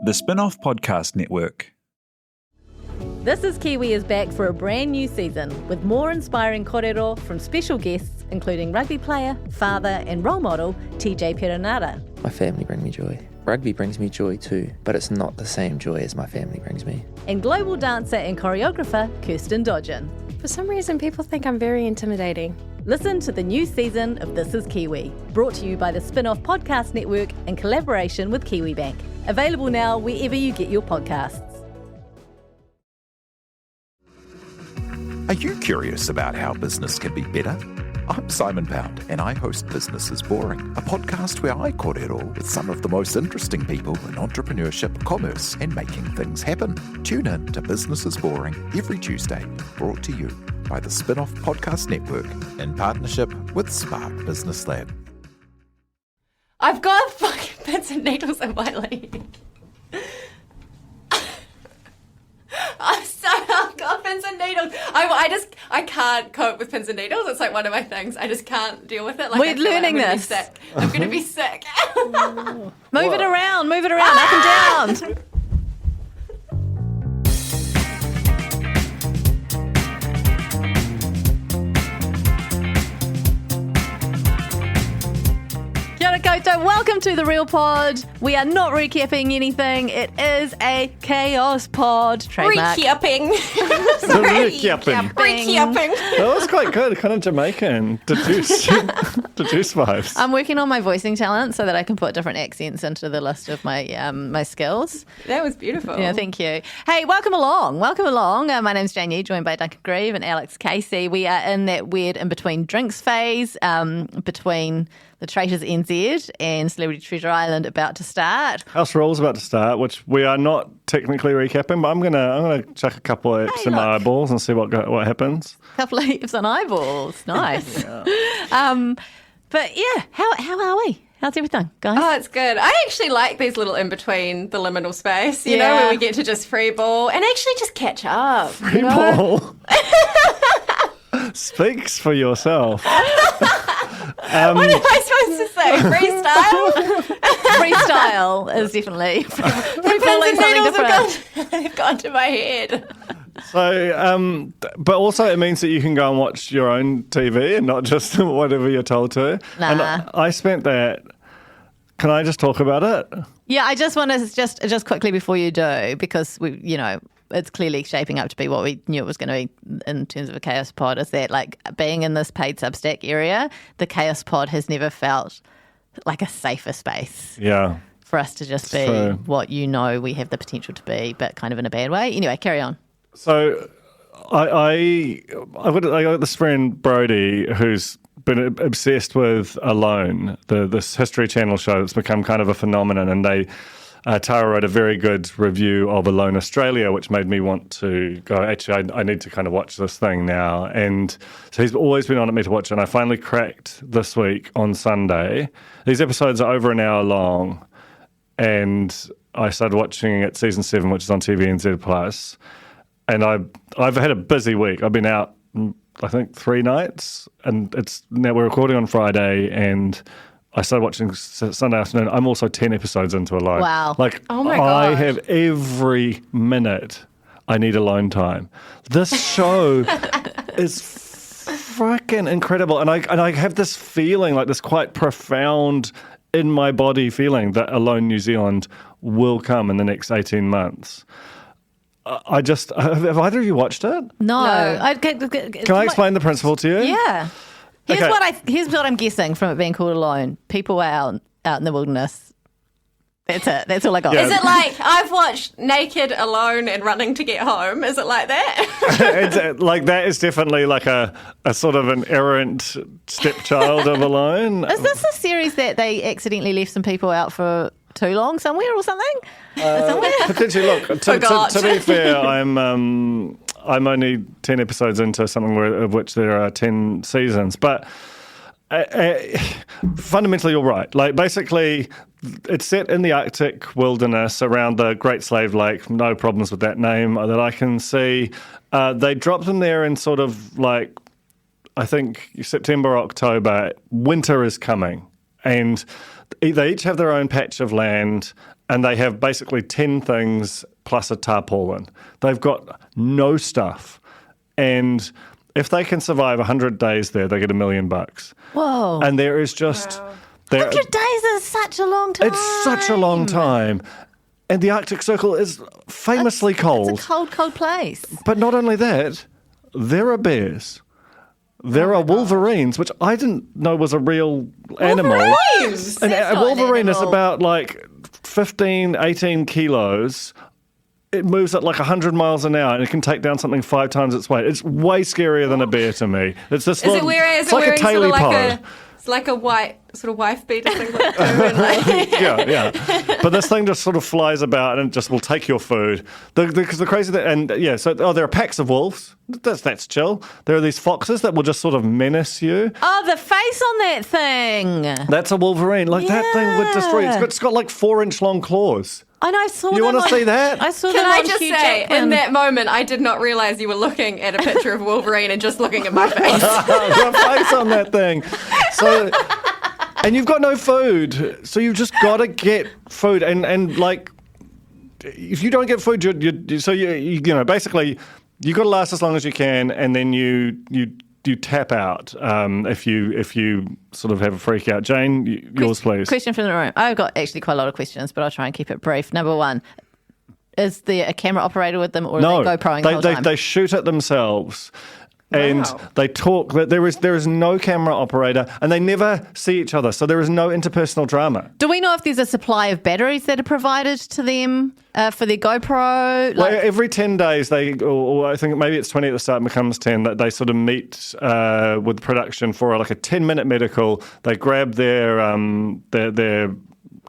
The Spin-off Podcast Network. This is Kiwi is back for a brand new season with more inspiring kōrero from special guests including rugby player, father and role model TJ Perenara. My family bring me joy. Rugby brings me joy too, but it's not the same joy as my family brings me. And global dancer and choreographer Kirsten Dodgen. For some reason, people think I'm very intimidating. Listen to the new season of This is Kiwi, brought to you by the Spin-off Podcast Network in collaboration with KiwiBank. Available now wherever you get your podcasts. Are you curious about how business can be better? I'm Simon Pound, and I host Business is Boring, a podcast where I kōrero with some of the most interesting people in entrepreneurship, commerce, and making things happen. Tune in to Business is Boring every Tuesday, brought to you by the Spin-off Podcast Network in partnership with Spark Business Lab. I've got fucking pins and needles in my leg. I've got pins and needles. I can't cope with pins and needles. It's like one of my things. I just can't deal with it. Like, We're learning this. I'm going to be sick. Move it around, up and down. Kia ora koutou, welcome to The Real Pod. We are not recapping anything. It is a chaos pod. Trademark. Recapping. Recapping. Recapping. That was quite good, kind of Jamaican, deduce vibes. I'm working on my voicing talent so that I can put different accents into the list of my my skills. That was beautiful. Yeah, thank you. Hey, welcome along. My name's Janie, joined by Duncan Grieve and Alex Casey. We are in that weird in-between drinks phase, between the Traitors NZ and Celebrity Treasure Island about to start. House Rules about to start, which we are not technically recapping, but I'm gonna chuck a couple of apps in my eyeballs and see what happens. A couple of heaps on eyeballs. Nice. But yeah, how are we? How's everything, guys? Oh, it's good. I actually like these little in-between, the liminal space, you know, where we get to just free ball and actually just catch up. Free ball. Speaks for yourself. What am I supposed to say? Freestyle? Freestyle is definitely freeballing something different. They've gone to my head. So, but also it means that you can go and watch your own TV and not just whatever you're told to. Nah. And I spent that. Can I just talk about it? Yeah, I just want to just quickly before you do, because it's clearly shaping up to be what we knew it was going to be in terms of a chaos pod, is that like being in this paid Substack area, the chaos pod has never felt like a safer space. Yeah. For us to just be what we have the potential to be, but kind of in a bad way. Anyway, carry on. So I got this friend Brody who's been obsessed with Alone, this History Channel show that's become kind of a phenomenon, and Tara wrote a very good review of Alone Australia, which made me want to go, actually, I need to kind of watch this thing now. And so he's always been on at me to watch it, and I finally cracked this week on Sunday. These episodes are over an hour long, and I started watching it season 7, which is on TVNZ Plus. And I've had a busy week. I've been out, I think, 3 nights, and now we're recording on Friday, and I started watching Sunday afternoon. I'm also 10 episodes into Alone. Wow. Like, oh my I gosh. have every minute I need alone time. This show is freaking incredible. And I have this feeling, like this quite profound in my body feeling that Alone New Zealand will come in the next 18 months. Have either of you watched it? No. Can I explain the principle to you? Yeah. Here's Okay. Here's what I'm guessing from it being called Alone. People are out in the wilderness. That's it. That's all I got. Yeah. Is it like I've watched Naked, Alone and Running to Get Home? Is it like that? It's like that is definitely like a sort of an errant stepchild of Alone. Is this a series that they accidentally left some people out for too long somewhere or something? Potentially, look, to be fair, I'm only 10 episodes into something of which there are 10 seasons, but fundamentally you're right. Like, basically, it's set in the Arctic wilderness around the Great Slave Lake. No problems with that name that I can see. They dropped them there in sort of like, I think, September, October. Winter is coming, and they each have their own patch of land. and they have basically 10 things plus a tarpaulin. They've got no stuff. And if they can survive 100 days there, they get $1 million. Whoa. And there is just... 100 days is such a long time. It's such a long time. And the Arctic Circle is famously cold. It's a cold, cold place. But not only that, there are bears. There are wolverines, which I didn't know was a real animal. Wolverines? And That's a not an wolverine is animal. about like 15, 18 kilos. It moves at like 100 miles an hour and it can take down something 5 times its weight. It's way scarier than a bear to me. It's this Is it wearing, it's like a sort of taily like a white sort of wife beater thing? Like and like, yeah. But this thing just sort of flies about and it just will take your food. Because the crazy thing, and yeah, so there are packs of wolves. That's chill. There are these foxes that will just sort of menace you. Oh, the face on that thing. That's a wolverine. Like that thing would destroy you. It's got like 4-inch long claws. And I saw You them want to on- see that? I saw Can them I on just Hugh say, Jackman. in that moment, I did not realise you were looking at a picture of Wolverine and just looking at my face. Got face on that thing. So, and you've got no food, so you've just got to get food. And like, if you don't get food, you know basically you got to last as long as you can, and then you tap out if you sort of have a freak out. Jane, yours please. Question from the room. I've got actually quite a lot of questions, but I'll try and keep it brief. Number one, is there a camera operator with them, or No, are they GoProing the whole time? they shoot it themselves. And Wow. they talk, but there is no camera operator, and they never see each other, so there is no interpersonal drama. Do we know if there's a supply of batteries that are provided to them for their GoPro? Well, every 10 days, or I think maybe it's 20 at the start and becomes 10, that they sort of meet with production for like a 10-minute medical. They grab their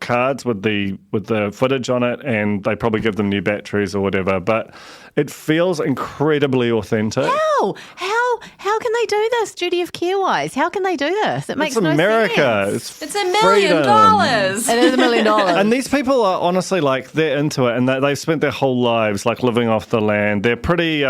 cards with the footage on it, and they probably give them new batteries or whatever. But it feels incredibly authentic. How can they do this, duty of care wise? How can they do this? It makes It's no America. sense. It's $1 million. It is $1 million. And these people are honestly like they're into it, and they've spent their whole lives like living off the land. They're pretty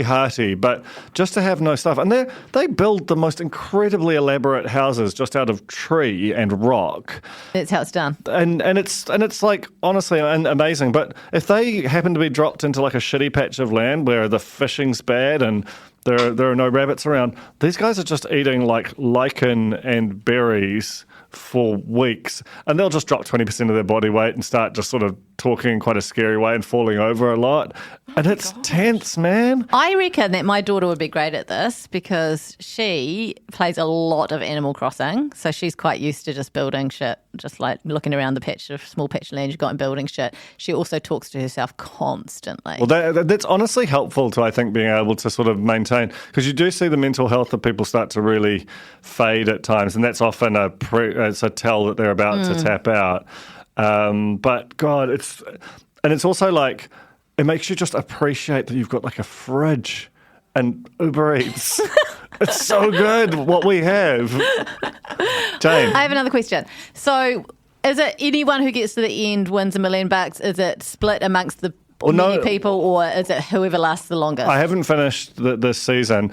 hearty, but just to have no stuff, and they build the most incredibly elaborate houses just out of tree and rock, That's how it's done. and it's like honestly amazing. But if they happen to be dropped into like a shitty patch of land where the fishing's bad and there are no rabbits around, these guys are just eating like lichen and berries for weeks, and they'll just drop 20% of their body weight and start just sort of talking in quite a scary way and falling over a lot. And it's tense, man. I reckon that my daughter would be great at this because she plays a lot of Animal Crossing. So she's quite used to just building shit, just like looking around the small patch of land you've got and building shit. She also talks to herself constantly. Well, that's honestly helpful to, I think, being able to sort of maintain, because you do see the mental health of people start to really fade at times, and that's often it's a tell that they're about to tap out. But God, it's also like, it makes you just appreciate that you've got like a fridge and Uber Eats. It's so good what we have. Jane. I have another question. So is it anyone who gets to the end wins $1 million? Is it split amongst the many people, or is it whoever lasts the longest? I haven't finished this season.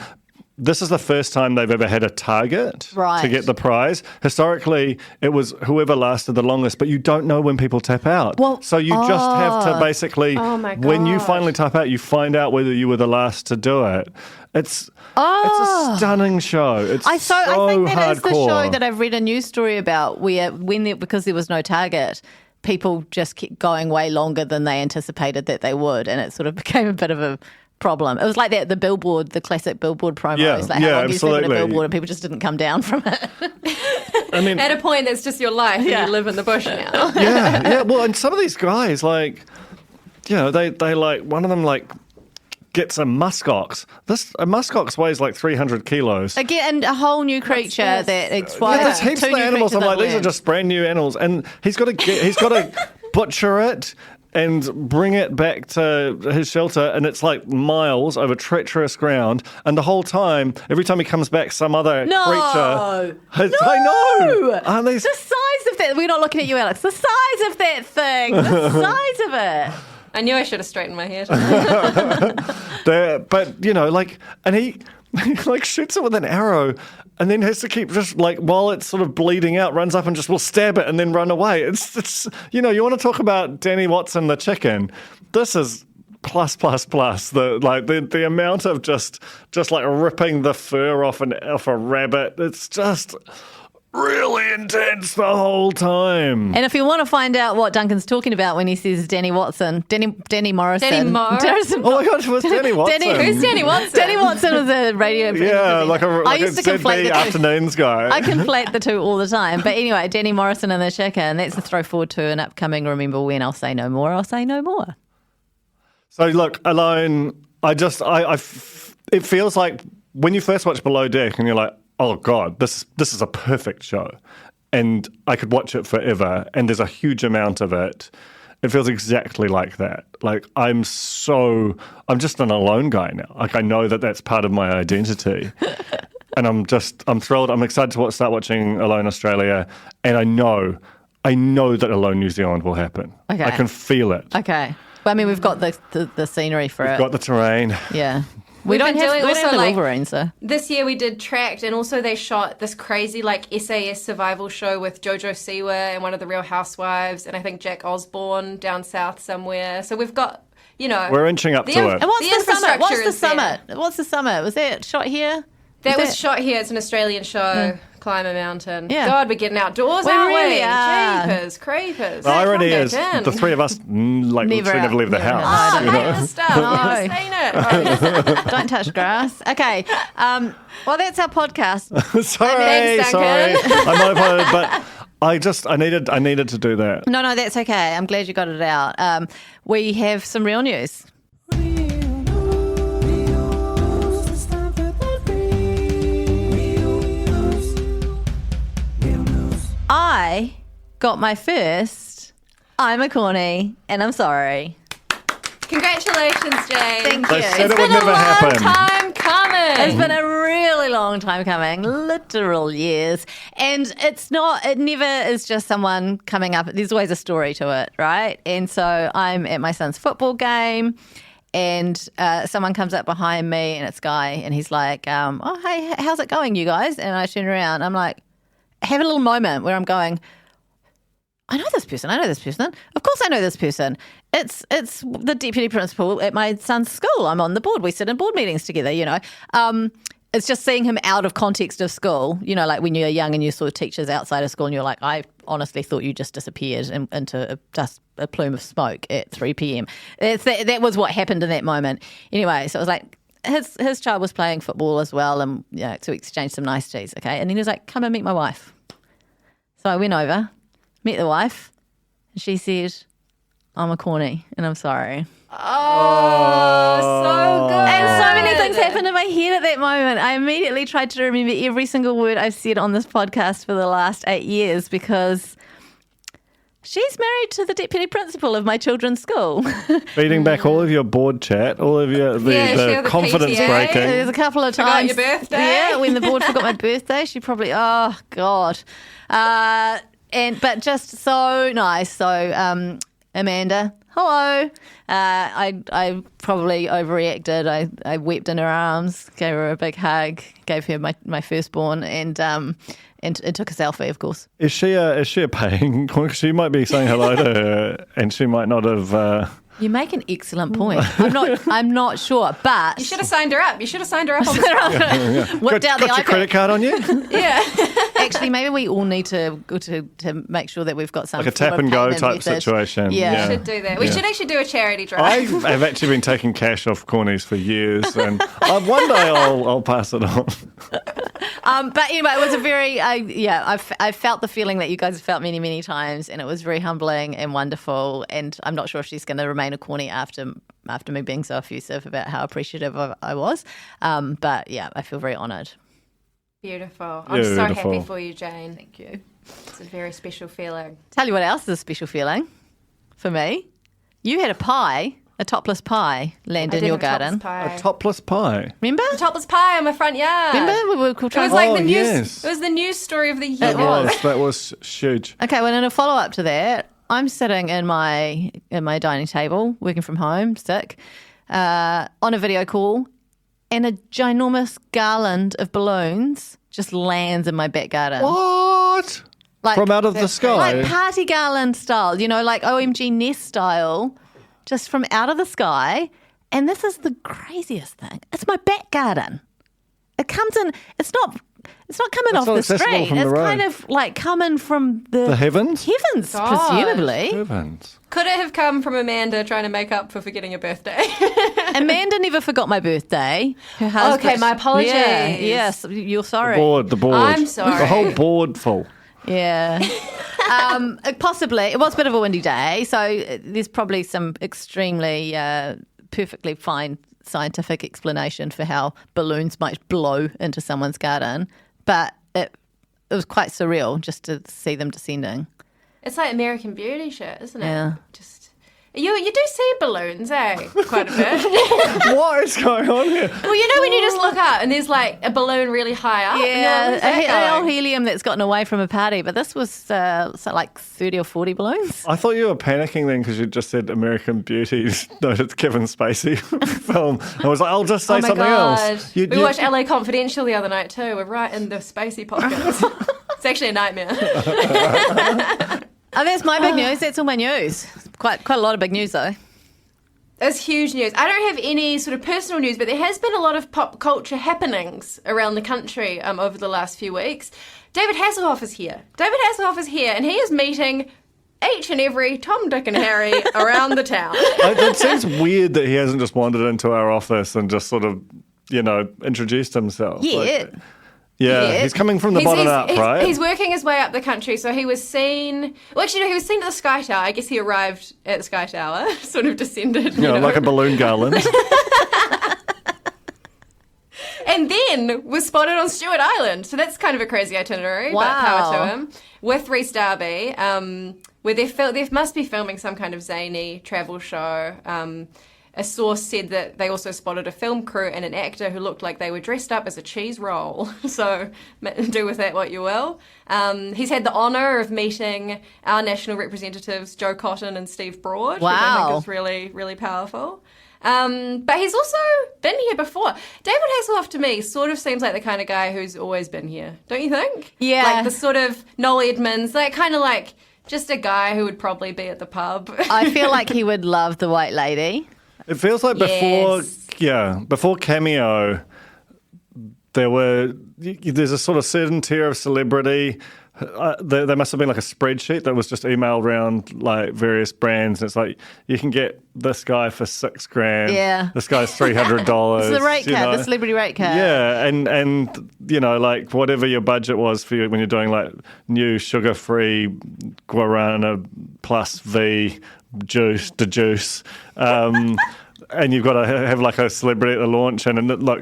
This is the first time they've ever had a target to get the prize. Historically, it was whoever lasted the longest, but you don't know when people tap out. Well, so you just have to basically, my when you gosh. finally tap out, you find out whether you were the last to do it. It's a stunning show. It's I think that is the hardcore. show that I've read a news story about where because there was no target, people just kept going way longer than they anticipated that they would, and it sort of became a bit of a problem. It was like that, the classic Billboard promos. Yeah, like how long you spent on a absolutely. billboard and people just didn't come down from it. I mean, At a point, that's just your life, and you live in the bush now. yeah. Well, and some of these guys, like, you know, they like, one of them like gets a muskox. A muskox weighs like 300 kilos. Again, and a whole new creature that expires. There's heaps two of new animals. I'm creatures like, these are unlearned. just brand new animals, and he's got to butcher it and bring it back to his shelter, and it's like miles over treacherous ground. And the whole time, every time he comes back, some other creature. I know. Aren't they? The size of that. We're not looking at you, Alex. The size of that thing. The size of it. I knew I should have straightened my hair. But you know, like, and He like shoots it with an arrow and then has to keep just like while it's sort of bleeding out, runs up and just will stab it and then run away. It's you know, you want to talk about Danny Watson the chicken. This is plus. The amount of just like ripping the fur off a rabbit. It's just really intense the whole time. And if you want to find out what Duncan's talking about when he says Danny Morrison. Danny Moore. Oh my gosh, it was Danny Watson. Who's Danny Watson? Danny Watson was a radio Yeah, like I a used to conflate Sydney the two. afternoons guy. I conflate the two all the time. But anyway, Danny Morrison and the chicken, that's a throw forward to an upcoming Remember When. I'll say no more. So look, Alone, it feels like when you first watch Below Deck and you're like, oh God, this is a perfect show. And I could watch it forever. And there's a huge amount of it. It feels exactly like that. Like I'm just an Alone guy now. Like I know that that's part of my identity. And I'm thrilled. I'm excited to start watching Alone Australia. And I know that Alone New Zealand will happen. Okay. I can feel it. Okay. Well, I mean, we've got the scenery for it. We've got the terrain. Yeah. We don't have the Wolverine, so. This year we did Tracked, and also they shot this crazy like SAS survival show with Jojo Siwa and one of the Real Housewives, and I think Jack Osborne down south somewhere. So we've got, you know, we're inching up to it. And what's The the summit? What's infrastructure the is there. summit? What's the summit? Was that shot here? That was shot here. It's an Australian show. Climb a mountain. Yeah. God, we're getting outdoors, We aren't really we? are. Jeepers, creepers. The irony Come is, back in. the three of us literally never leave the never house. out. You Hate know? this stuff. Never seen it. Don't touch grass. Okay. Well, that's our podcast. sorry. Thanks, Duncan. I'm not opposed, but I needed to do that. No, that's okay. I'm glad you got it out. We have some real news. I got my first I'm a corny and I'm sorry. Congratulations, Jane. Thank They you. said It's it been would never a happen. Time coming. It's been a really long time coming, literal years. And it never is just someone coming up. There's always a story to it, right? And so I'm at my son's football game and someone comes up behind me and it's Guy and he's like, oh, hey, how's it going, you guys? And I turn around. I'm like, have a little moment where I'm going, I know this person. Of course I know this person. It's the deputy principal at my son's school. I'm on the board. We sit in board meetings together, you know. It's just seeing him out of context of school, you know, like when you're young and you saw teachers outside of school and you're like, I honestly thought you just disappeared into a plume of smoke at 3 p.m. That was what happened in that moment. Anyway, so it was like his child was playing football as well and, you know, to exchange some niceties, okay? And then he was like, come and meet my wife. So I went over, met the wife, and she said, I'm a corny and I'm sorry. Oh, so good. And so many things happened in my head at that moment. I immediately tried to remember every single word I've said on this podcast for the last 8 years because she's married to the deputy principal of my children's school. Feeding back all of your board chat, all of your share the the confidence PTA. breaking. There's a couple of Forgot times. your birthday? Yeah, when the board forgot my birthday, she probably, oh, God. But just so nice. So, Amanda, hello. I probably overreacted. I wept in her arms, gave her a big hug, gave her my firstborn, and took a selfie, of course. Is she a paying? She might be saying hello to her, and she might not have. You make an excellent point. I'm not sure, but You should have signed her up. On the whipped out the Got your iPad. credit card on you? Yeah. Actually, maybe we all need to make sure that we've got some Like a form tap of and go payment type method. situation. Yeah. Should do that. We should actually do a charity drive. I have actually been taking cash off cornies for years, and one day I'll pass it on. But anyway, it was a very, I felt the feeling that you guys have felt many, many times, and it was very humbling and wonderful. And I'm not sure if she's going to remain a corny after me being so effusive about how appreciative I was. But yeah, I feel very honoured. Beautiful. I'm so Beautiful. happy for you, Jane. Thank you. It's a very special feeling. Tell you what else is a special feeling for me. You had a topless pie, land I in did your have topless garden. pie. A topless pie. Remember? Topless pie on my front yard. Remember? We were It trying was like Oh, the news. yes. It was the news story of the year. That was huge. Okay, well, in a follow up to that, I'm sitting in my dining table, working from home, sick, on a video call, and a ginormous garland of balloons just lands in my back garden. What? Like, From out of the sky? Like party garland style, like OMG Nest style, just from out of the sky. And this is the craziest thing. It's my back garden. It comes in, it's not coming off not the accessible street. from the It's road. kind of like coming from the heavens? Heavens, God. presumably. Heavens. Could it have come from Amanda trying to make up for forgetting a birthday? Amanda never forgot my birthday. Her husband. Okay, my apologies. Yeah, yes, you're sorry. The board. I'm sorry. The whole board full. Yeah. Possibly. It was a bit of a windy day, so there's probably some extremely perfectly fine scientific explanation for how balloons might blow into someone's garden, but it was quite surreal just to see them descending. It's like American Beauty shit, isn't it? Yeah. Just you do see balloons, quite a bit. What is going on here? Well, when you just look up and there's like a balloon really high up. Yeah, and you're like, a old going? helium that's gotten away from a party, but this was like 30 or 40 balloons. I thought you were panicking then because you just said American Beauty. No, it's Kevin Spacey film. I was like, I'll just say Oh my something God. else. We watched LA Confidential the other night too. We're right in the spacey pockets. It's actually a nightmare. Oh, that's my big news. That's all my news. Quite a lot of big news, though. It's huge news. I don't have any sort of personal news, but there has been a lot of pop culture happenings around the country over the last few weeks. David Hasselhoff is here. And he is meeting each and every Tom, Dick and Harry around the town. It seems weird that he hasn't just wandered into our office and just sort of, introduced himself. Yeah. Yeah, he's coming from the bottom up, right? He's working his way up the country, so he was seen... Well, actually, no, he was seen at the Sky Tower. I guess he arrived at the Sky Tower, sort of descended, like a balloon garland. And then was spotted on Stewart Island. So that's kind of a crazy itinerary, but power to him. With Rhys Darby, where they must be filming some kind of zany travel show. A source said that they also spotted a film crew and an actor who looked like they were dressed up as a cheese roll. So do with that what you will. He's had the honour of meeting our national representatives, Joe Cotton and Steve Broad, which I think is really, really powerful. But he's also been here before. David Hasselhoff, to me, sort of seems like the kind of guy who's always been here. Don't you think? Yeah. Like the sort of Noel Edmonds, like kind of like just a guy who would probably be at the pub. I feel like he would love the White Lady. It feels like before Cameo, there's a sort of certain tier of celebrity. There must have been like a spreadsheet that was just emailed around like various brands. And it's like, you can get this guy for $6,000. Yeah. This guy's $300. It's the rate card, the celebrity rate card. Yeah. And like whatever your budget was for you when you're doing like new sugar-free guarana plus V juice, and you've got to have like a celebrity at the launch, and look,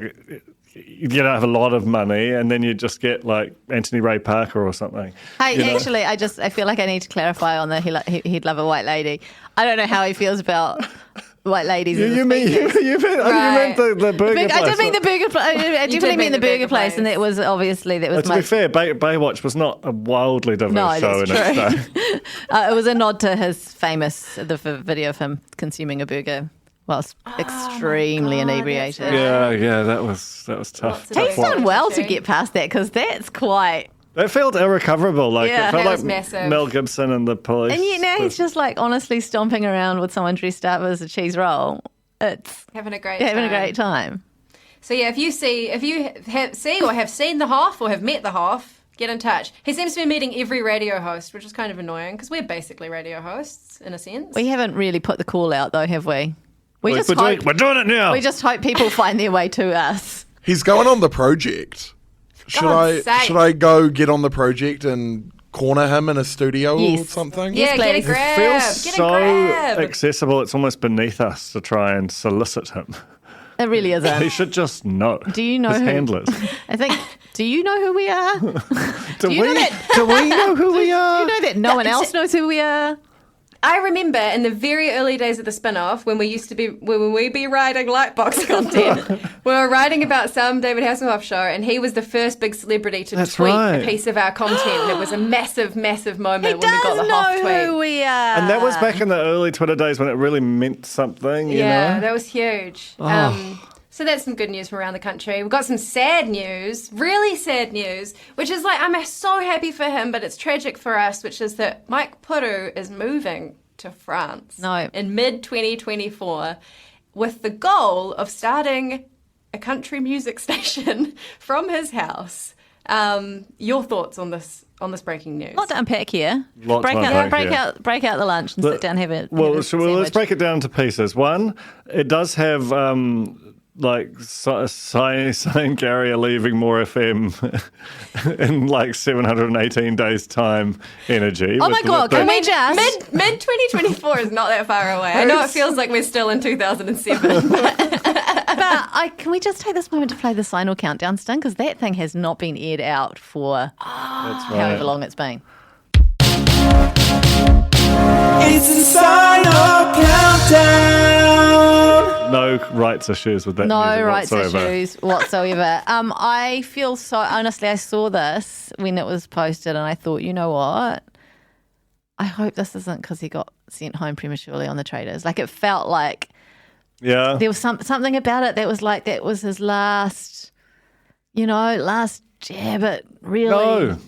you don't have a lot of money, and then you just get like Anthony Ray Parker or something. Hey, actually, I feel like I need to clarify on the he'd love a white lady. I don't know how he feels about white ladies. You meant the burger place. I did mean the burger place. I definitely mean the burger place, and that was obviously to be fair, Baywatch was not a wildly diverse show in its day. It was a nod to his famous video of him consuming a burger whilst extremely inebriated. Right. Yeah, that was tough. He's done well to get past that, because that's quite... It felt irrecoverable. It felt like massive. Mel Gibson and the Police. And now he's just like honestly stomping around with someone dressed up as a cheese roll. It's having a great time. So yeah, if you see or have seen the Hoff or have met the Hoff, get in touch. He seems to be meeting every radio host, which is kind of annoying because we're basically radio hosts in a sense. We haven't really put the call out though, have we? We're doing it now. We just hope people find their way to us. He's going on the project. Should I go get on the project and corner him in a studio or something? Yeah, get a grab. It feels so accessible. It's almost beneath us to try and solicit him. It really isn't. He should just know. Do you know his who? handlers? I think. Do you know who we are? Do we know who we are? Do you know that no one else knows who we are? I remember in the very early days of the spin-off when we'd be writing Lightbox content, we were writing about some David Hasselhoff show, and he was the first big celebrity to tweet a piece of our content, and it was a massive, massive moment when we got the Hoff tweet. Who we are. And that was back in the early Twitter days when it really meant something, you know? That was huge. So that's some good news from around the country. We've got some sad news, really sad news, which is like, I'm so happy for him, but it's tragic for us, which is that Mike Puru is moving to France in mid-2024 with the goal of starting a country music station from his house. Your thoughts on this breaking news? Lot to unpack here. Break out the lunch and sit down and have it. Let's break it down to pieces. One, it does have saying Gary are leaving More FM in like 718 days time energy. Oh my God, can we just... Mid 2024 is not that far away. I know it feels like we're still in 2007. But can we just take this moment to play the final countdown sting? Because that thing has not been aired out for however long it's been. It's the final countdown. No rights issues with that. No rights whatsoever. issues whatsoever. I feel so, honestly, I saw this when it was posted and I thought, you know what? I hope this isn't because he got sent home prematurely on the traders. Like, it felt like there was something about it that was like, that was his last jab at really. No.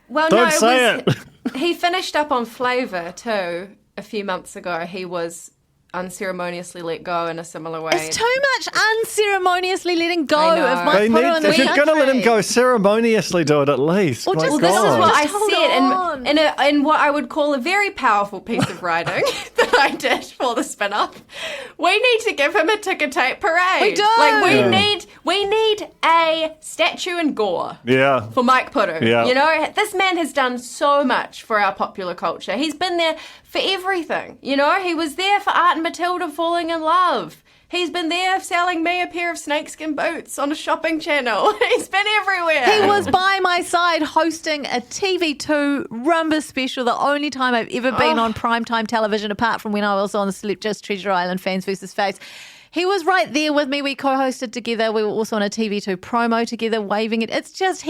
Well, Don't say it. He finished up on Flavour too a few months ago. He was unceremoniously let go in a similar way. It's too much unceremoniously letting go of Mike If you're going to let him go, ceremoniously do it at least. Well, My just- This is God. what I Just hold said in what I would call a very powerful piece of writing that I did for the spin-off. We need to give him a ticker tape parade. We do. Like, we need a statue and gore. Yeah. For Mike Puru. Yeah. You know, this man has done so much for our popular culture. He's been there for everything. You know, he was there for Art and Matilda falling in love. He's been there selling me a pair of snakeskin boots on a shopping channel. He's been everywhere. He was by my side hosting a TV2 Rumba special, the only time I've ever been on primetime television, apart from when I was on Just Treasure Island, Fans vs. Face. He was right there with me. We co-hosted together. We were also on a TV2 promo together, waving it. It's just,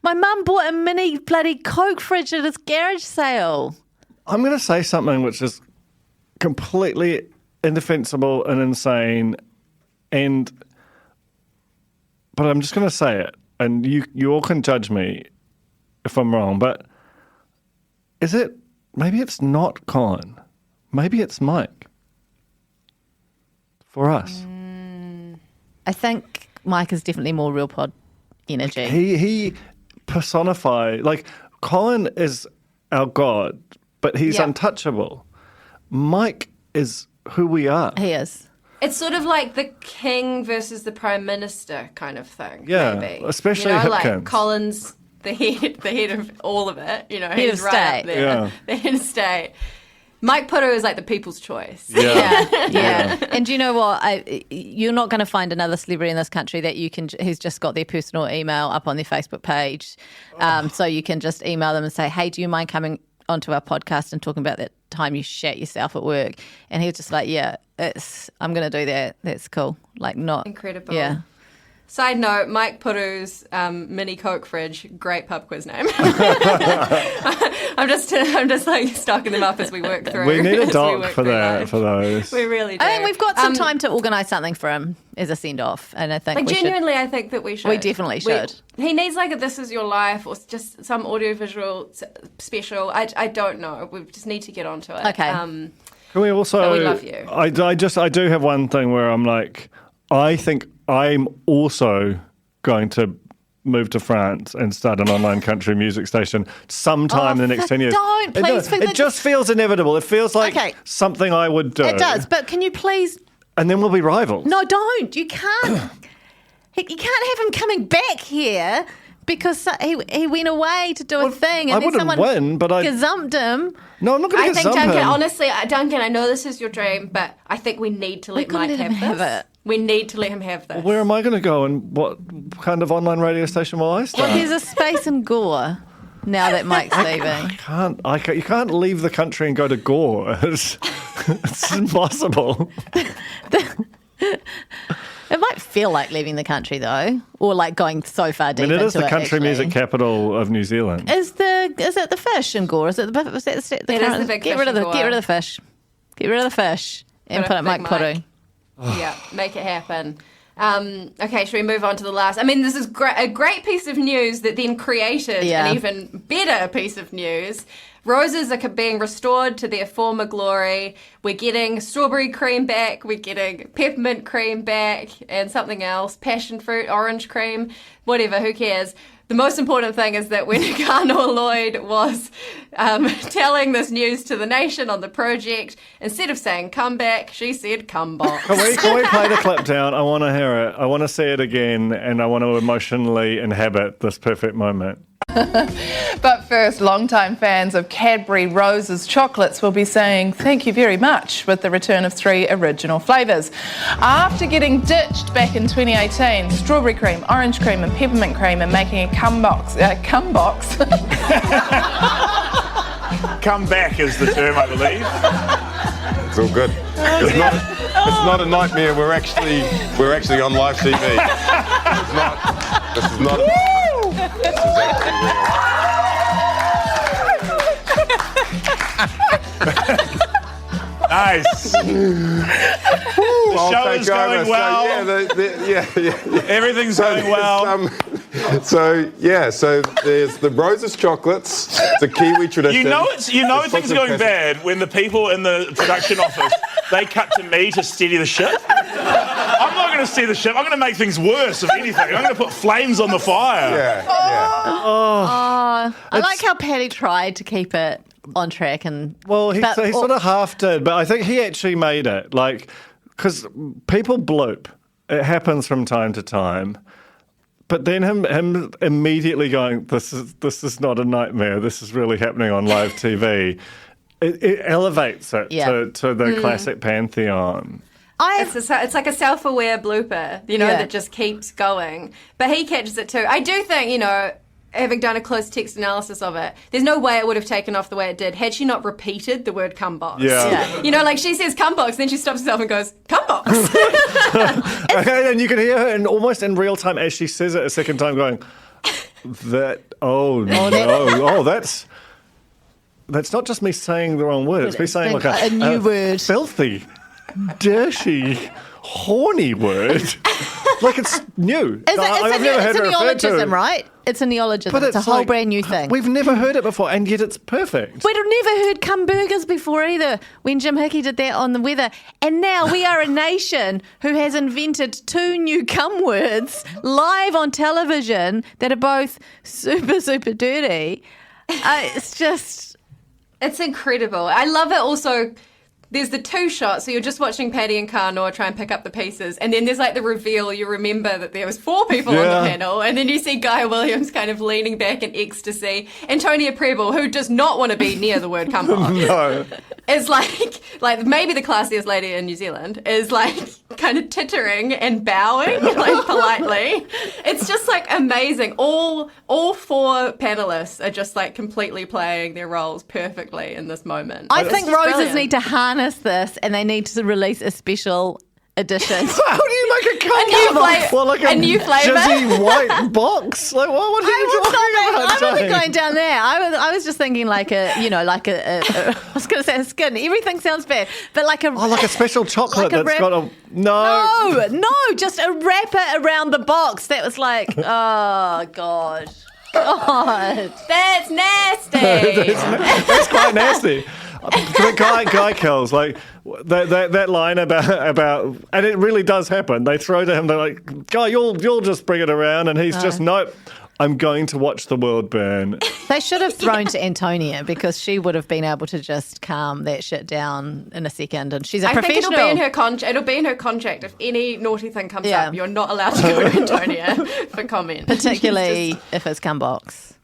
my mum bought a mini bloody Coke fridge at his garage sale. I'm going to say something which is completely indefensible and insane, but I'm just going to say it, and you all can judge me if I'm wrong, but maybe it's not Colin, maybe it's Mike for us. I think Mike is definitely more real pod energy. He personifies, like, Colin is our god, but he's untouchable. Mike is who we are. He is. It's sort of like the king versus the prime minister kind of thing. Yeah, maybe. especially you know, Hipkins. like Colin's the head of all of it. You know, Head he's of right state. up there. Yeah. The head of state. Mike Puru is like the people's choice. Yeah. And do you know what? You're not going to find another celebrity in this country that who's just got their personal email up on their Facebook page. So you can just email them and say, hey, do you mind coming onto our podcast and talking about that time you shat yourself at work? And he was just like, I'm going to do that. That's cool. Like, not Incredible. Yeah. Side note, Mike Puru's mini Coke fridge, great pub quiz name. I'm just like stocking them up as we work through. We need a as we doc work for through that, life. for those. We really do. I think we've got some time to organise something for him as a send-off. And I think Like, we genuinely, I think that we should. We definitely should. He needs like a This Is Your Life or just some audiovisual special. I don't know. We just need to get onto it. Okay. Can we also? But we love you. I do have one thing where I'm like, I think I'm also going to move to France and start an online country music station sometime in the next 10 years. don't, please. It just feels inevitable. It feels like something I would do. It does, but can you please... And then we'll be rivals. No, don't. You can't. You can't have him coming back here because he went away to do a thing and I then wouldn't someone win, but I gazumped him. No, I'm not going I to think, gazump Duncan, him. honestly, Duncan, I know this is your dream, but I think we need to let gotta Mike let him have this. it. We need to let him have this. Where am I going to go and what kind of online radio station will I start? Well, there's a space in Gore now that Mike's leaving. You can't leave the country and go to Gore. It's impossible. It might feel like leaving the country though, or like going so far deep And it into is the country actually. music capital of New Zealand. Is it the fish in Gore? Is it the It is the big get fish rid of in the Gore. get rid of the fish. Get rid of the fish and Put put a it Mike big Puru. Yeah, make it happen. Okay, should we move on to the last? I mean, this is a great piece of news that then created an even better piece of news. Roses are being restored to their former glory. We're getting strawberry cream back. We're getting peppermint cream back and something else. Passion fruit, orange cream, whatever, who cares? The most important thing is that when Kanoa Lloyd was telling this news to the nation on the project, instead of saying come back, she said come box. Can we play the clip down? I want to hear it. I want to see it again, and I want to emotionally inhabit this perfect moment. But first, longtime fans of Cadbury Roses chocolates will be saying thank you very much with the return of 3 original flavours. After getting ditched back in 2018, strawberry cream, orange cream and peppermint cream are making a comeback. Come back is the term, I believe. It's all good. It's not a nightmare. We're actually on live TV. This is not. This is actually real. Nice. The show is going well. Everything's going well. So there's the Roses chocolates. It's a Kiwi tradition. You know things are going bad when the people in the production office, they cut to me to steady the ship. I'm not going to steady the ship. I'm going to make things worse, if anything. I'm going to put flames on the fire. Yeah. I like how Paddy tried to keep it on track. He sort of half did, but I think he actually made it. Because people bloop. It happens from time to time. But then him immediately going, this is not a nightmare. This is really happening on live TV. It elevates it to the classic pantheon. It's like a self-aware blooper, that just keeps going. But he catches it too. I do think, having done a close text analysis of it, there's no way it would have taken off the way it did had she not repeated the word cum box. Yeah. She says cum box, then she stops herself and goes, cum box. And you can hear her almost in real time as she says it a second time going, that's not just me saying the wrong word. It's me saying like a new word. Filthy, dirty, horny word. Like it's new. It's a neologism, right? It's a neologism. But it's a whole brand new thing. We've never heard it before, and yet it's perfect. We'd never heard cum burgers before either when Jim Hickey did that on the weather. And now we are a nation who has invented 2 new cum words live on television that are both super, super dirty. It's incredible. I love it also. There's the 2 shots, so you're just watching Paddy and Kanoa try and pick up the pieces, and then there's the reveal. You remember that there was 4 people on the panel, and then you see Guy Williams kind of leaning back in ecstasy. Antonia Preble, who does not want to be near the word cum box, is like maybe the classiest lady in New Zealand, is kind of tittering and bowing politely. It's just amazing. All 4 panelists are just completely playing their roles perfectly in this moment. I think Roses need to harness this, and they need to release a special edition. How do you make a cum box? A new flavour? Jizzy white box? What are you talking about? I wasn't going down there. I was just thinking I was going to say a skin. Everything sounds bad, but like a special chocolate that's got a no, just a wrapper around the box. That was oh God. That's nasty. That's quite nasty. Guy kills that line about, and it really does happen. They throw to him. They're like, "Guy, you'll just bring it around," and he's just nope. I'm going to watch the world burn. They should have thrown to Antonia because she would have been able to just calm that shit down in a second. And she's a professional. I think it'll be in her contract. If any naughty thing comes up, you're not allowed to go to Antonia for comment. Particularly if it's cum box.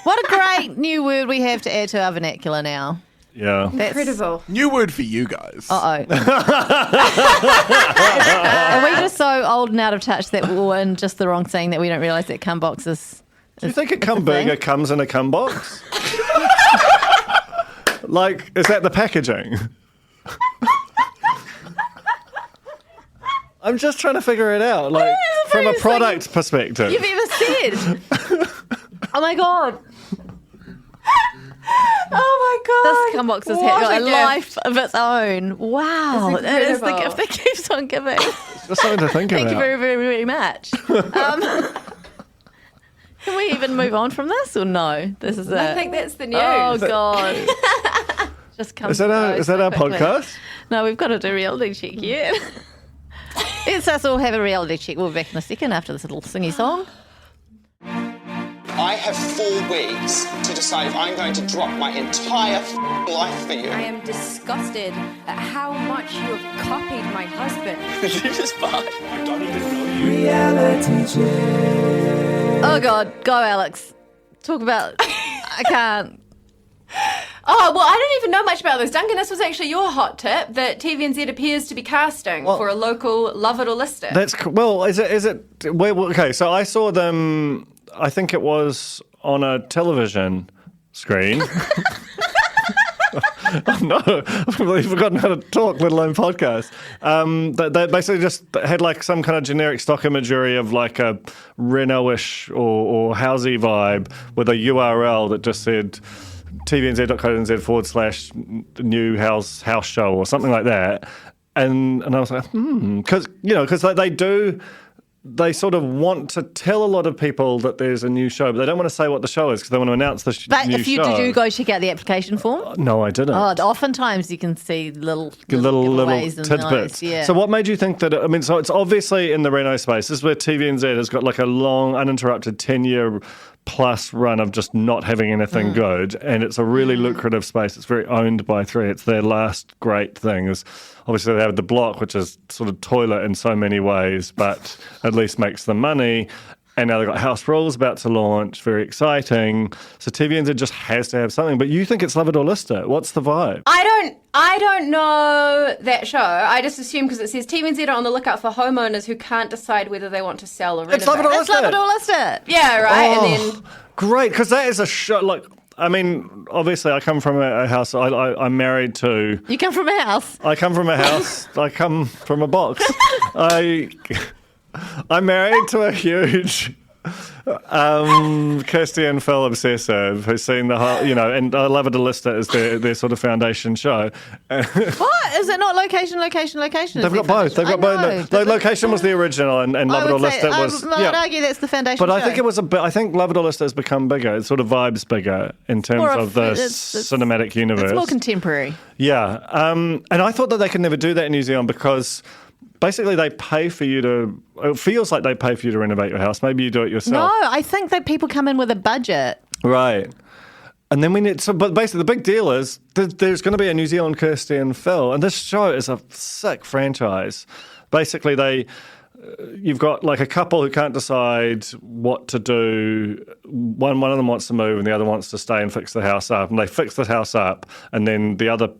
What a great new word we have to add to our vernacular now. Yeah. That's incredible. New word for you guys. Are we just so old and out of touch that we're in just the wrong saying that we don't realise that cum box is... Do you think a cum burger comes in a cum box? Is that the packaging? I'm just trying to figure it out, from a product perspective. You've ever said. Oh my God. Oh my God. Cumbox has What had a a gift. life of its own. Wow. It's That is the incredible. gift that keeps on giving. Just something to think Thank about. you very, very, very much. Can we even move on from this or no? This is I it. think that's the news. Oh, God. Just come Is that our podcast? No, we've got to do reality check yet. It's us all have a reality check. We'll be back in a second after this little singy song. I have 4 weeks to decide if I'm going to drop my entire life for you. I am disgusted at how much you have copied my husband. Did you just fart? I don't even know you. Reality check. Oh, God. Go, Alex. Talk about... I can't. Oh, well, I don't even know much about this. Duncan, this was actually your hot tip that TVNZ appears to be casting for a local Love It or List It. That's well. Is it? Okay, so I saw them. I think it was on a television screen. Oh, no, I've completely forgotten how to talk, let alone podcast. They basically just had like some kind of generic stock imagery of like a Renault-ish or housey vibe with a URL that just said tvnz.co.nz/new house show or something like that. And I was like, because they sort of want to tell a lot of people that there's a new show, but they don't want to say what the show is because they want to announce the But new if you show. did you go check out the application form? No, I didn't. Oh, oftentimes you can see little giveaways and tidbits. those, yeah. So what made you think that, so it's obviously in the Renault space. This is where TVNZ has got like a long, uninterrupted 10-year plus run of just not having anything good, and it's a really lucrative space. It's very owned by Three. It's their last great thing. Is obviously they have the block, which is sort of toilet in so many ways, but at least makes them money. And now they've got House Rules about to launch, very exciting. So TVNZ just has to have something. But you think it's Love It or List It. What's the vibe? I don't know that show. I just assume because it says TVNZ are on the lookout for homeowners who can't decide whether they want to sell or renovate. It's Love It or List It. Love It or List It. Yeah, right. Oh, And then great, because that is a show. Like, I mean, obviously, I come from a house. I'm married to. You come from a house. I come from a house. I come from a box. I'm married to a huge Kirsty and Phil obsessive who's seen the whole, and I Love It or List It is their sort of foundation show. What? Is it not location? They've got both. They've got both. The location was the original, and Love It or List It was. I would argue that's the foundation. But I show. think it was I think Love It or List It has become bigger. It sort of vibes bigger in terms of the cinematic universe. It's more contemporary. Yeah, and I thought that they could never do that in New Zealand because basically they pay for you to. It feels like they pay for you to renovate your house. Maybe you do it yourself. No, I think that people come in with a budget. Right. And then but basically the big deal is there's going to be a New Zealand Kirsty and Phil, and this show is a sick franchise. Basically, you've got like a couple who can't decide what to do. One of them wants to move, and the other wants to stay and fix the house up. And they fix the house up, and then the other,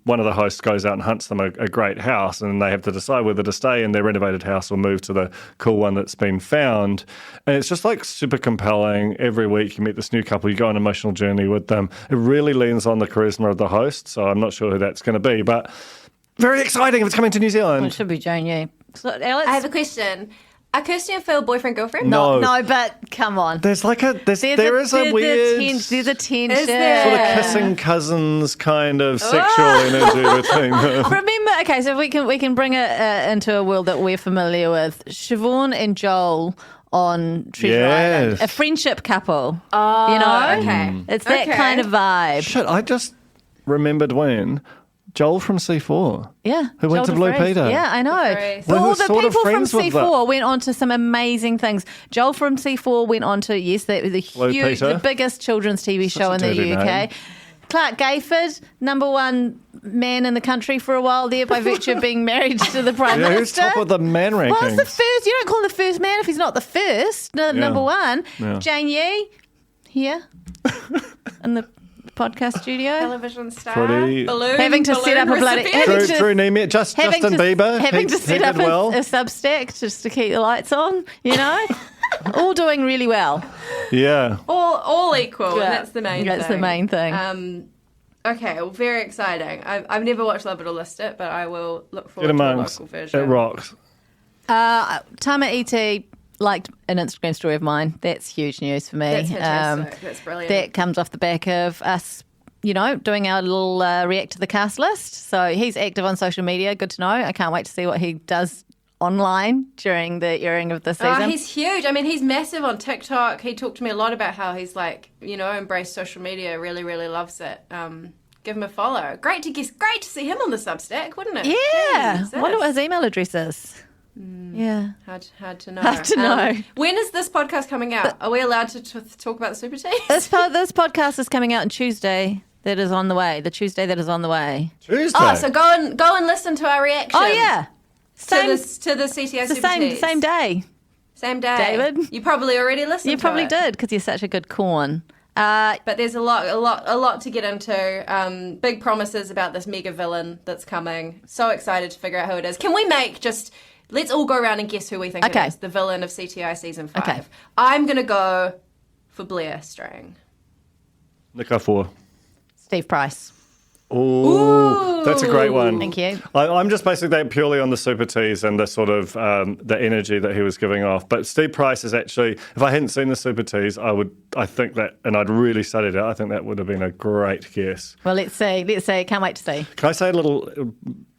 one of the hosts goes out and hunts them a great house, and they have to decide whether to stay in their renovated house or move to the cool one that's been found. And it's just like super compelling. Every week you meet this new couple, you go on an emotional journey with them. It really leans on the charisma of the host, so I'm not sure who that's going to be, but very exciting if it's coming to New Zealand. Well, it should be Jane Yu. So, Alex? I have a question. Are Kirsty and Phil boyfriend girlfriend? No. No, but come on. There's like there is a weird There's a tension. Is there? sort of kissing cousins kind of sexual energy between them. Remember, okay, so we can bring it into a world that we're familiar with. Siobhan and Joel on Treasure Island, a friendship couple. Oh, okay. It's that kind of vibe. Shit, I just remembered when Joel from C4. Yeah. Who went to Blue Peter. Yeah, I know. Well, All who's the sort of people from friends with C4 went on to some amazing things. Joel from C4 went on to, the biggest children's TV show in the UK. Name. Clark Gayford, number one man in the country for a while there by virtue of being married to the Prime Who's Minister. top of the man rankings? Well, it's the first. You don't call him the first man if he's not the first. No, number one. Yeah. Jane Yu, here in the podcast studio. Television star. Pretty- Having to set up a bloody... Drew Nemi, Justin Bieber. Having he to set did up well. a Substack just to keep the lights on, all doing really well. Yeah. All equal. Yeah. And that's the main thing. That's the main thing. Okay, well, very exciting. I've never watched Love It or List It, but I will look Get forward to the amongst. local version. It rocks. Tama E.T. liked an Instagram story of mine. That's huge news for me. That's fantastic. That's brilliant. That comes off the back of us, doing our little react to the cast list. So he's active on social media. Good to know. I can't wait to see what he does online during the airing of the season. Oh, he's huge. I mean, he's massive on TikTok. He talked to me a lot about how he's embraced social media, really, really loves it. Give him a follow. Great to see him on the Substack, wouldn't it? Yeah. Jesus. I wonder what his email address is. Yeah. Hard to know. Hard to know. When is this podcast coming out? Are we allowed to talk about the Super Teams? This podcast is coming out on Tuesday. That is on the way. The Tuesday that is on the way. Tuesday? Oh, so go and listen to our reaction. Oh, yeah. To the CTI Super Teams. Same day. Same day. David. You probably already listened to it. You probably did because you're such a good corn. But there's a lot to get into. Big promises about this mega villain that's coming. So excited to figure out who it is. Can we let's all go around and guess who we think it is, the villain of CTI Season 5. Okay. I'm going to go for Blair Strang. Nick Four. Steve Price. Ooh, that's a great one. Thank you. I'm just basing that purely on the Super Teas and the sort of the energy that he was giving off. But Steve Price is actually, if I hadn't seen the Super Teas, I think that, and I'd really studied it, I think that would have been a great guess. Well, let's see. Can't wait to see. Can I say a little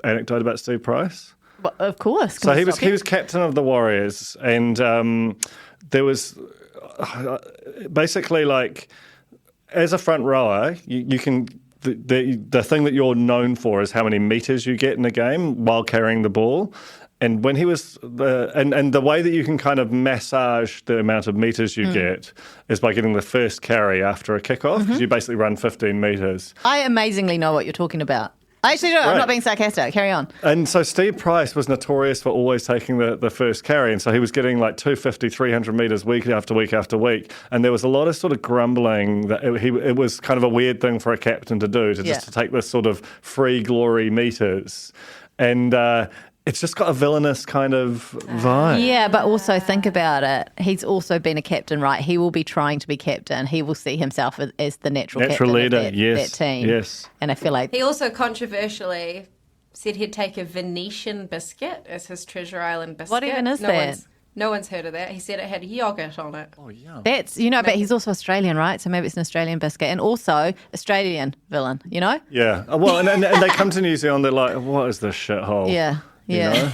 anecdote about Steve Price? Well, of course. So he was captain of the Warriors, and there was basically as a front rower, you can. The thing that you're known for is how many meters you get in a game while carrying the ball. And when he was and the way that you can kind of massage the amount of meters you get is by getting the first carry after a kickoff, because you basically run 15 meters. I amazingly know what you're talking about. I actually do. Right. I'm not being sarcastic. Carry on. And so Steve Price was notorious for always taking the first carry. And so he was getting 250, 300 metres week after week after week. And there was a lot of sort of grumbling that it was kind of a weird thing for a captain to do, just to take this sort of free glory metres. And it's just got a villainous kind of vibe. Yeah, but also think about it. He's also been a captain, right? He will be trying to be captain. He will see himself as the natural captain leader, of that team. Yes. And I feel like he also controversially said he'd take a Venetian biscuit as his Treasure Island biscuit. What even is that? No one's heard of that. He said it had yogurt on it. Oh, yeah. That's, but he's also Australian, right? So maybe it's an Australian biscuit. And also Australian villain, Yeah. Well, and they come to New Zealand, they're like, what is this shithole? Yeah. Yeah.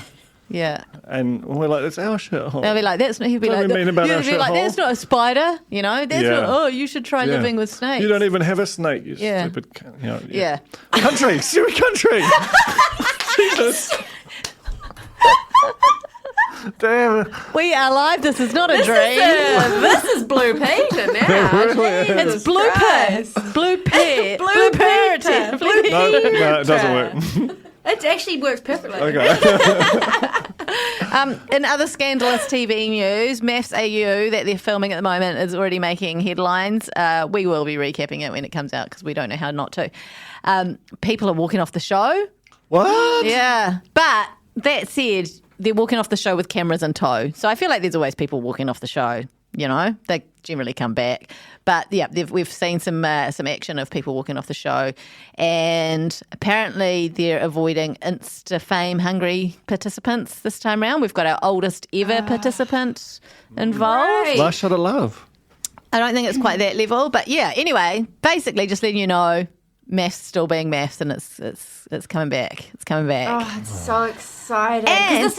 Yeah. And we're like, it's our shithole. They'll be like, he'll be like, that's not a spider, that's not, you should try living with snakes. You don't even have a snake, you stupid Yeah. Country, stupid country. Jesus. Damn. We are live. This is not a dream. This is Blue Peter now. It's Blue Pit. Blue Pit. Blue Pit. No, it doesn't work. It actually works perfectly. Okay. In other scandalous TV news, MAFS AU that they're filming at the moment is already making headlines. We will be recapping it when it comes out because we don't know how not to. People are walking off the show. What? Yeah. But that said, they're walking off the show with cameras in tow. So I feel like there's always people walking off the show. They generally come back. But yeah, we've seen some action of people walking off the show, and apparently they're avoiding Insta fame hungry participants this time around. We've got our oldest ever participant involved. Right. Last shot of love. I don't think it's quite that level, but yeah. Anyway, basically, just letting you know, MAFS still being MAFS, and it's coming back. It's coming back. Oh, it's so exciting! Because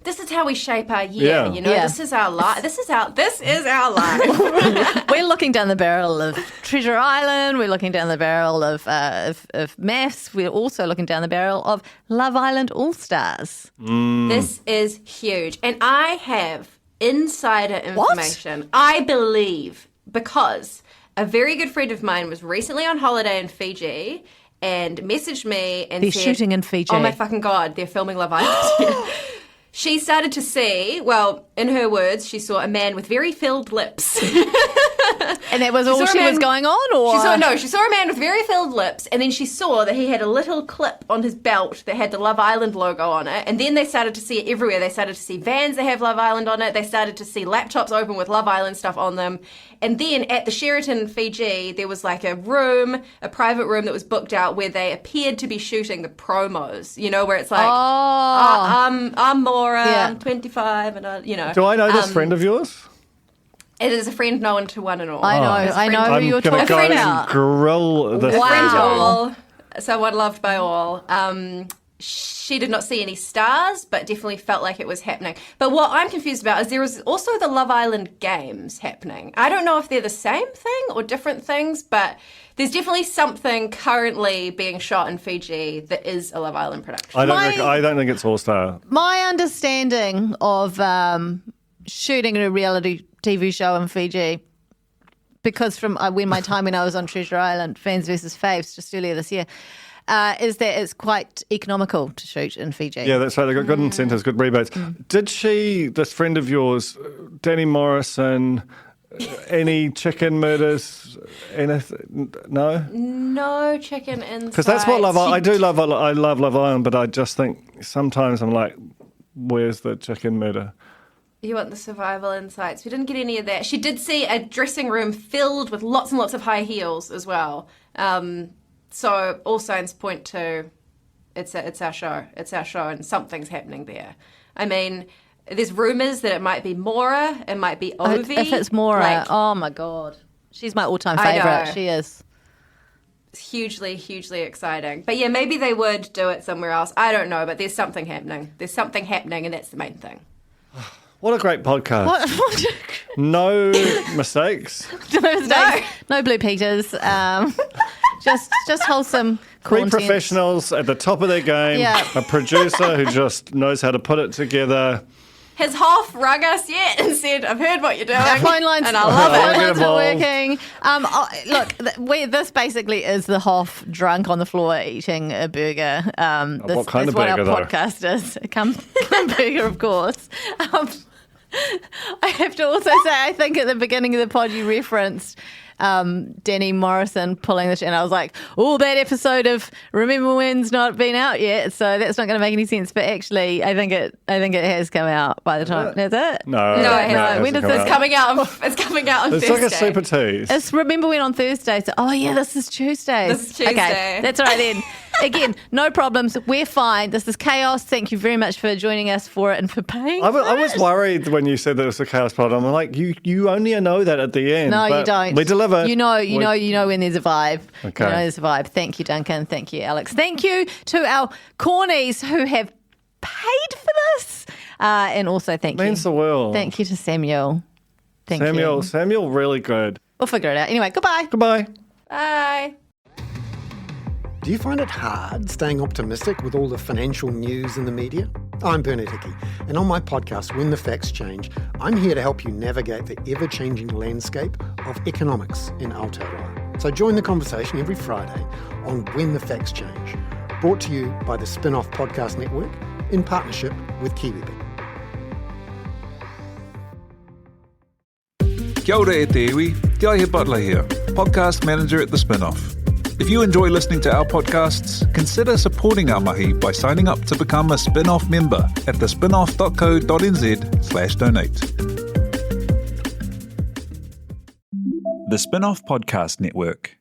this is how we shape our year. Yeah. This is our life. This is our life. We're looking down the barrel of Treasure Island. We're looking down the barrel of MAFS. We're also looking down the barrel of Love Island All Stars. This is huge, and I have insider information. What? I believe because a very good friend of mine was recently on holiday in Fiji and messaged me and they're said, shooting in Fiji. Oh my fucking God, they're filming Love Island. She started to see, well, in her words, she saw a man with very filled lips. And that was all she was going on? Or She saw a man with very filled lips, and then she saw that he had a little clip on his belt that had the Love Island logo on it, and then they started to see it everywhere. They started to see vans that have Love Island on it. They started to see laptops open with Love Island stuff on them. And then at the Sheraton Fiji, there was like a private room that was booked out where they appeared to be shooting the promos, where it's like, I'm Maura, I'm 25, and Do I know this friend of yours? It is a friend known to one and all. I know who you're talking about. I'm going to grill this. A friend to all, someone loved by all. She did not see any stars, but definitely felt like it was happening. But what I'm confused about is there was also the Love Island games happening. I don't know if they're the same thing or different things, but there's definitely something currently being shot in Fiji that is a Love Island production. I don't think it's All Star. My understanding of shooting a reality TV show in Fiji, because from when I was on Treasure Island, Fans vs. Faves, just earlier this year, is that it's quite economical to shoot in Fiji. Yeah, that's right. They've got good incentives, good rebates. Did this friend of yours, Danny Morrison, any chicken murders, anything? No? No chicken insights. Because that's what I love Love Island, but I just think sometimes I'm like, where's the chicken murder? You want the survival insights. We didn't get any of that. She did see a dressing room filled with lots and lots of high heels as well. So all signs point to it's our show. It's our show and something's happening there. I mean, there's rumours that it might be Maura, it might be Ovi. If it's Maura, oh my God. She's my all-time favourite. She is. It's hugely, hugely exciting. But yeah, maybe they would do it somewhere else. I don't know, but there's something happening. There's something happening and that's the main thing. What a great podcast. No mistakes. No Blue Peters. Just wholesome content. 3 professionals at the top of their game. Yeah. A producer who just knows how to put it together. Has Hoff rung us yet and said, I've heard what you're doing? Our phone lines, and I love it. Phone lines are working. Look, this basically is the Hoff drunk on the floor eating a burger. What kind of burger, though? Our podcast is. A cum burger, of course. I have to also say, I think at the beginning of the pod you referenced Danny Morrison pulling the shit, and I was like, oh, that episode of Remember When's not been out yet, so that's not going to make any sense. But actually, I think it has come out by the time. Is it? No, it hasn't. When is this coming out? It's coming out on Thursday. It's like a super tease. It's Remember When on Thursday. So, this is Tuesday. This is Tuesday. Okay, that's all right then. Again, no problems. We're fine. This is chaos. Thank you very much for joining us for it and for paying. I was worried when you said that it was a chaos pod. I'm like, you only know that at the end. No, you don't. We deliver. You know when there's a vibe. Okay. You know there's a vibe. Thank you, Duncan. Thank you, Alex. Thank you to our cornies who have paid for this. And also thank you. Means the world. Thank you to Samuel. Thank you. Samuel, really good. We'll figure it out. Anyway, goodbye. Goodbye. Bye. Do you find it hard staying optimistic with all the financial news in the media? I'm Bernard Hickey, and on my podcast, When the Facts Change, I'm here to help you navigate the ever-changing landscape of economics in Aotearoa. So join the conversation every Friday on When the Facts Change, brought to you by the Spin-Off Podcast Network in partnership with KiwiBit. Kia ora e te iwi, Te Aihe Butler here, podcast manager at The Spin-Off. If you enjoy listening to our podcasts, consider supporting our mahi by signing up to become a Spin-Off member at thespinoff.co.nz/donate. The Spin-Off Podcast Network.